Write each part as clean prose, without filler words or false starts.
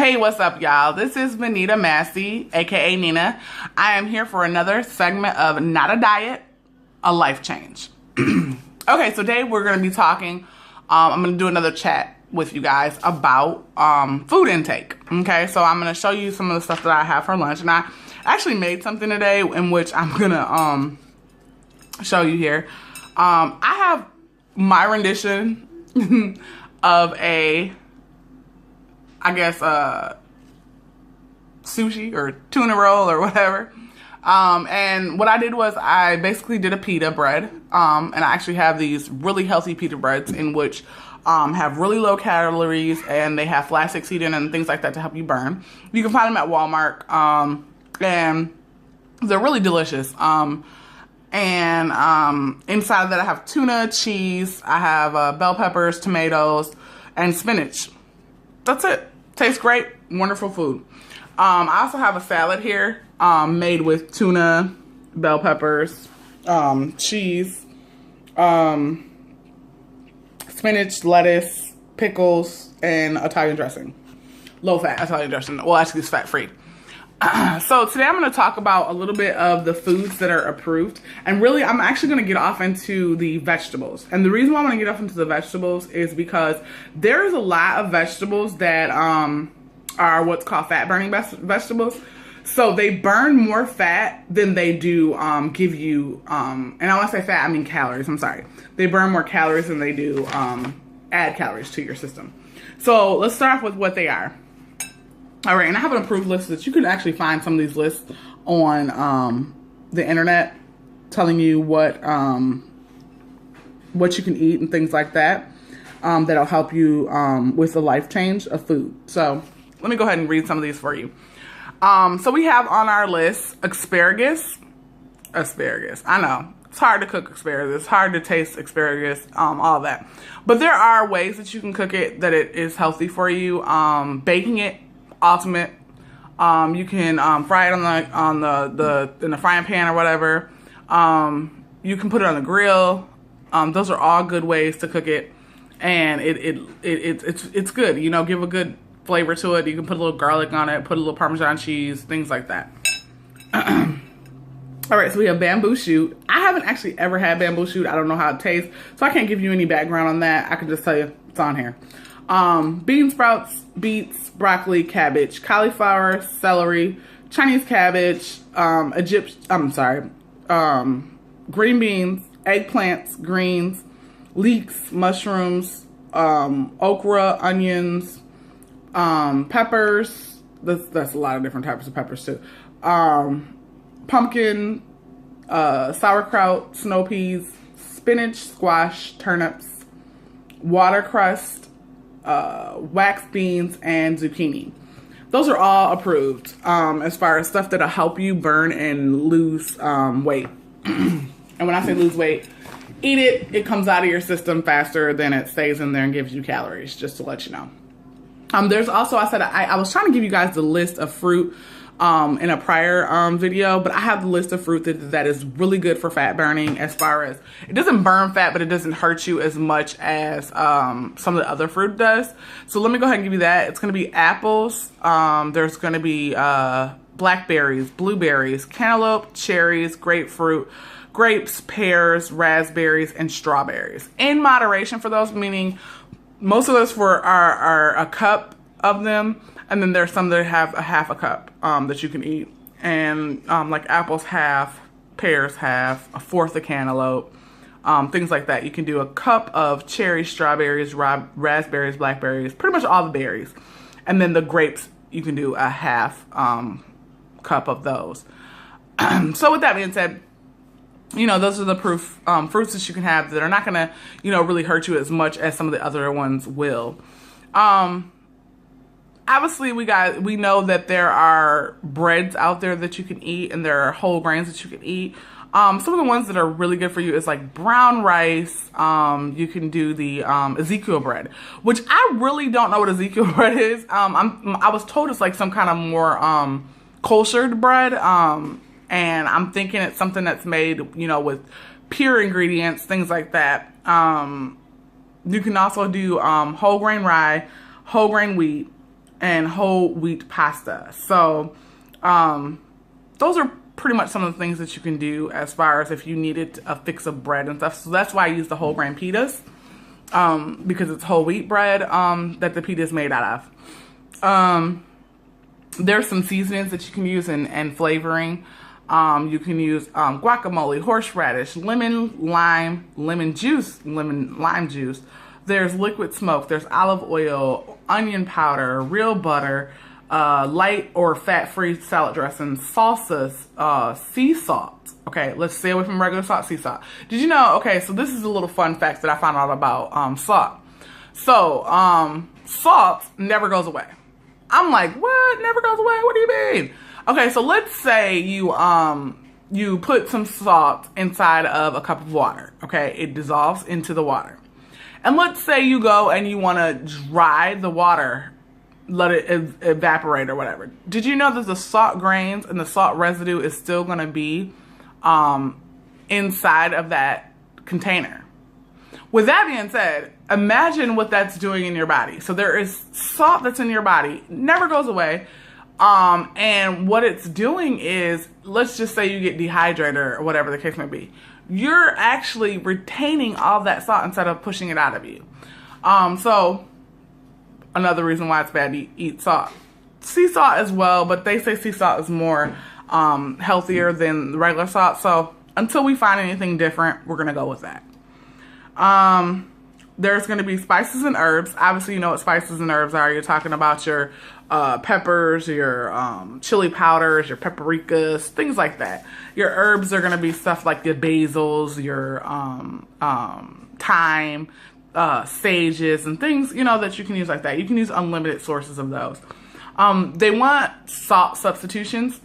Hey, what's up, y'all? This is Benita Massey, aka Nina. I am here for another segment of Not a Diet, a Life Change. Okay, so today we're going to be talking, I'm going to do another chat with you guys about food intake. Okay, so I'm going to show you some of the stuff that I have for lunch. And I actually made something today in which I'm going to show you here. I have my rendition of sushi or tuna roll or whatever. And what I did was I basically did a pita bread. And I actually have these really healthy pita breads in which have really low calories, and they have flaxseed in and things like that to help you burn. You can find them at Walmart. And they're really delicious. Inside of that I have tuna, cheese, I have bell peppers, tomatoes, and spinach. That's it. Tastes great. Wonderful food. I also have a salad here made with tuna, bell peppers, cheese, spinach, lettuce, pickles, and Italian dressing. Low-fat Italian dressing. Well, actually, it's fat-free. So today I'm going to talk about a little bit of the foods that are approved. And really, I'm actually going to get off into the vegetables. And the reason why I want to get off into the vegetables is because there's a lot of vegetables that are what's called fat-burning vegetables. So they burn more fat than they do give you, and I want to say fat, I mean calories, I'm sorry. They burn more calories than they do add calories to your system. So let's start off with what they are. All right, and I have an approved list that you can actually find some of these lists on the internet, telling you what you can eat and things like that. That'll help you with the life change of food. So let me go ahead and read some of these for you. So we have on our list asparagus. I know it's hard to cook asparagus. It's hard to taste asparagus. All that, but there are ways that you can cook it that it is healthy for you. Baking it. Ultimate. You can fry it in the frying pan or whatever. You can put it on the grill. Those are all good ways to cook it, and it's good. You know, give a good flavor to it. You can put a little garlic on it, put a little Parmesan cheese, things like that. All right, so we have bamboo shoot. I haven't actually ever had bamboo shoot. I don't know how it tastes, so I can't give you any background on that. I can just tell you it's on here. Bean sprouts, beets, broccoli, cabbage, cauliflower, celery, Chinese cabbage, green beans, eggplants, greens, leeks, mushrooms, okra, onions, peppers. That's a lot of different types of peppers too. Pumpkin, sauerkraut, snow peas, spinach, squash, turnips, watercress, wax beans, and zucchini. Those are all approved as far as stuff that'll help you burn and lose weight. And when I say lose weight, eat it. It comes out of your system faster than it stays in there and gives you calories, just to let you know. There's also, I was trying to give you guys the list of fruit in a prior video, but I have the list of fruit that is really good for fat burning, as far as it doesn't burn fat, but it doesn't hurt you as much as some of the other fruit does. So let me go ahead and give you that. It's going to be apples. There's going to be blackberries, blueberries, cantaloupe, cherries, grapefruit, grapes, pears, raspberries, and strawberries. In moderation for those, meaning most of those are a cup of them. And then there's some that have a half a cup that you can eat. And like apples half, pears half, a fourth of cantaloupe, things like that. You can do a cup of cherries, strawberries, raspberries, blackberries, pretty much all the berries. And then the grapes, you can do a half cup of those. So with that being said, you know, those are the fruits that you can have that are not going to, you know, really hurt you as much as some of the other ones will. Obviously, we know that there are breads out there that you can eat, and there are whole grains that you can eat. Some of the ones that are really good for you is like brown rice. You can do the Ezekiel bread, which I really don't know what Ezekiel bread is. I was told it's like some kind of more kosher bread, and I'm thinking it's something that's made, you know, with pure ingredients, things like that. You can also do whole grain rye, whole grain wheat, and whole wheat pasta. So those are pretty much some of the things that you can do as far as if you needed a fix of bread and stuff. So that's why I use the whole grain pitas, because it's whole wheat bread that the pita is made out of. There's some seasonings that you can use and flavoring. You can use guacamole, horseradish, lemon, lime, lime juice. There's liquid smoke. There's olive oil, onion powder, real butter, light or fat-free salad dressing, salsas, sea salt. Okay, let's stay away from regular salt, sea salt. Did you know? Okay, so this is a little fun fact that I found out about salt. So salt never goes away. I'm like, what? Never goes away? What do you mean? Okay, so let's say you put some salt inside of a cup of water. Okay, it dissolves into the water. And let's say you go and you want to dry the water, let it evaporate or whatever. Did you know that the salt grains and the salt residue is still going to be inside of that container? With that being said, imagine what that's doing in your body. So there is salt that's in your body, never goes away. And what it's doing is, let's just say you get dehydrated or whatever the case may be. You're actually retaining all that salt instead of pushing it out of you. So another reason why it's bad to eat salt. Sea salt as well, but they say sea salt is more healthier than regular salt. So until we find anything different, we're going to go with that. There's going to be spices and herbs. Obviously, you know what spices and herbs are. You're talking about your peppers, your chili powders, your paprikas, things like that. Your herbs are going to be stuff like your basils, your thyme, sages, and things, you know, that you can use like that. You can use unlimited sources of those. They want salt substitutions.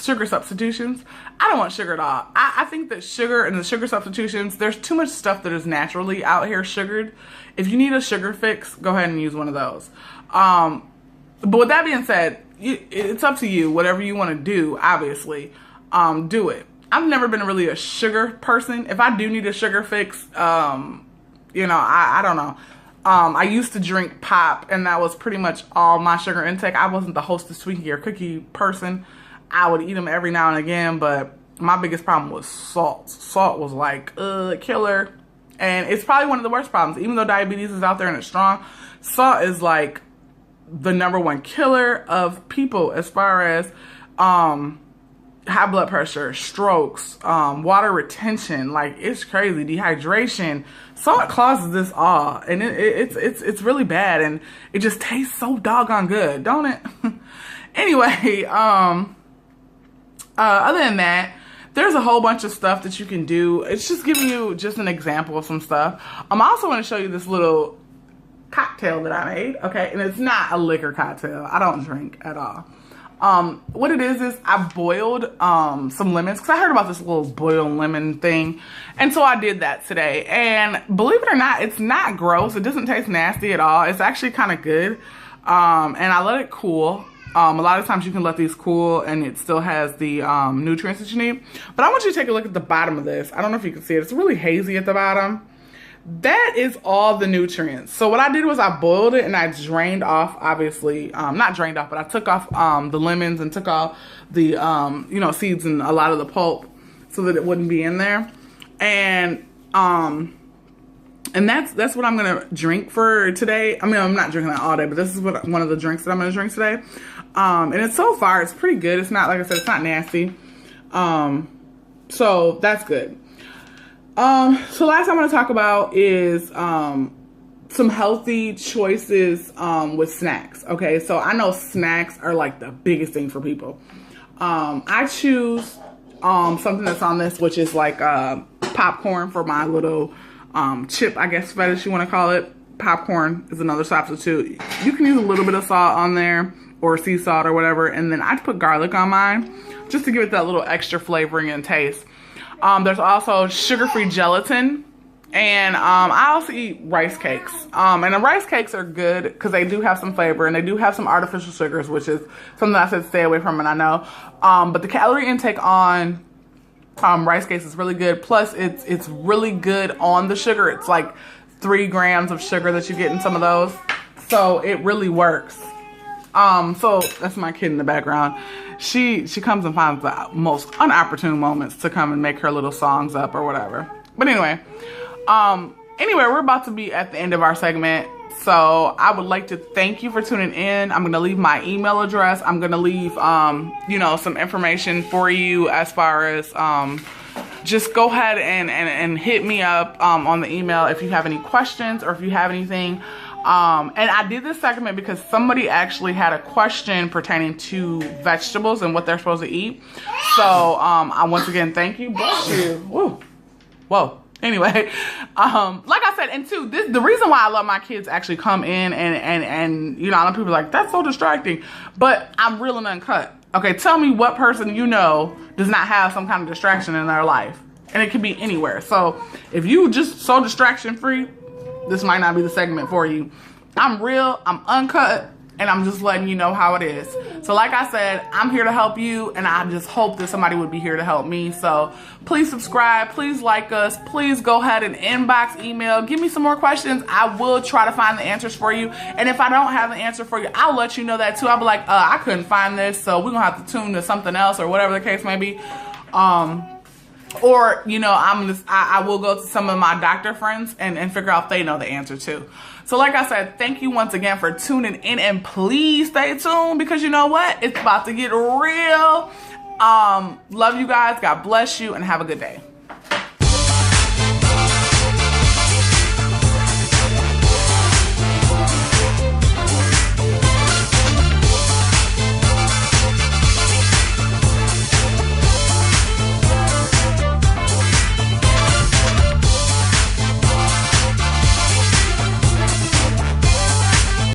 Sugar substitutions. I don't want sugar at all. I think that sugar and the sugar substitutions, there's too much stuff that is naturally out here sugared. If you need a sugar fix, go ahead and use one of those. But with that being said, it's up to you. Whatever you want to do, obviously, do it. I've never been really a sugar person. If I do need a sugar fix, you know, I don't know. I used to drink pop, and that was pretty much all my sugar intake. I wasn't the Hostess Twinkie or cookie person. I would eat them every now and again, but my biggest problem was salt. Salt was like a killer, and it's probably one of the worst problems. Even though diabetes is out there and it's strong, salt is like the #1 killer of people as far as high blood pressure, strokes, water retention. Like, it's crazy. Dehydration. Salt causes this all, and it's really bad, and it just tastes so doggone good, don't it? Anyway, other than that, there's a whole bunch of stuff that you can do. It's just giving you just an example of some stuff. I also want to show you this little cocktail that I made, okay? And it's not a liquor cocktail. I don't drink at all. What it is I boiled some lemons, because I heard about this little boiled lemon thing, and so I did that today. And believe it or not, it's not gross. It doesn't taste nasty at all. It's actually kind of good. And I let it cool. A lot of times you can let these cool and it still has the nutrients that you need. But I want you to take a look at the bottom of this. I don't know if you can see it. It's really hazy at the bottom. That is all the nutrients. So what I did was I boiled it and I drained off, obviously, not drained off, but I took off the lemons and took off the, you know, seeds and a lot of the pulp so that it wouldn't be in there. And that's what I'm going to drink for today. I mean, I'm not drinking that all day, but this is one of the drinks that I'm going to drink today. And it's so far, it's pretty good. It's not, like I said, it's not nasty. So that's good. So last I want to talk about is some healthy choices with snacks. Okay, so I know snacks are like the biggest thing for people. I choose something that's on this, which is like popcorn for my little chip, I guess, fetish you want to call it. Popcorn is another substitute. You can use a little bit of salt on there or sea salt or whatever, and then I put garlic on mine just to give it that little extra flavoring and taste. There's also sugar-free gelatin, and I also eat rice cakes. And the rice cakes are good because they do have some flavor and they do have some artificial sugars, which is something I said stay away from, and I know. But the calorie intake on rice cakes is really good. Plus, it's really good on the sugar. It's like 3 grams of sugar that you get in some of those. So it really works. So that's my kid in the background. She comes and finds the most unopportune moments to come and make her little songs up or whatever. But anyway, we're about to be at the end of our segment. So I would like to thank you for tuning in. I'm going to leave my email address. I'm going to leave, some information for you as far as, just go ahead and hit me up, on the email if you have any questions or if you have anything. And I did this segment because somebody actually had a question pertaining to vegetables and what they're supposed to eat. So, I once again, thank you. Bless you. Woo. Whoa. Anyway, like I said, and two, the reason why I let my kids actually come in and a lot of people are like, that's so distracting, but I'm real and uncut. Okay, tell me what person you know does not have some kind of distraction in their life. And it could be anywhere. So if you just so distraction free, this might not be the segment for you. I'm real, I'm uncut, and I'm just letting you know how it is. So like I said, I'm here to help you, and I just hope that somebody would be here to help me. So please subscribe, please like us, please go ahead and inbox, email, give me some more questions. I will try to find the answers for you. And if I don't have the answer for you, I'll let you know that too. I'll be like, I couldn't find this, so we're gonna have to tune to something else or whatever the case may be. Or, I will go to some of my doctor friends and figure out if they know the answer too. So like I said, thank you once again for tuning in, and please stay tuned because you know what? It's about to get real. Love you guys. God bless you and have a good day.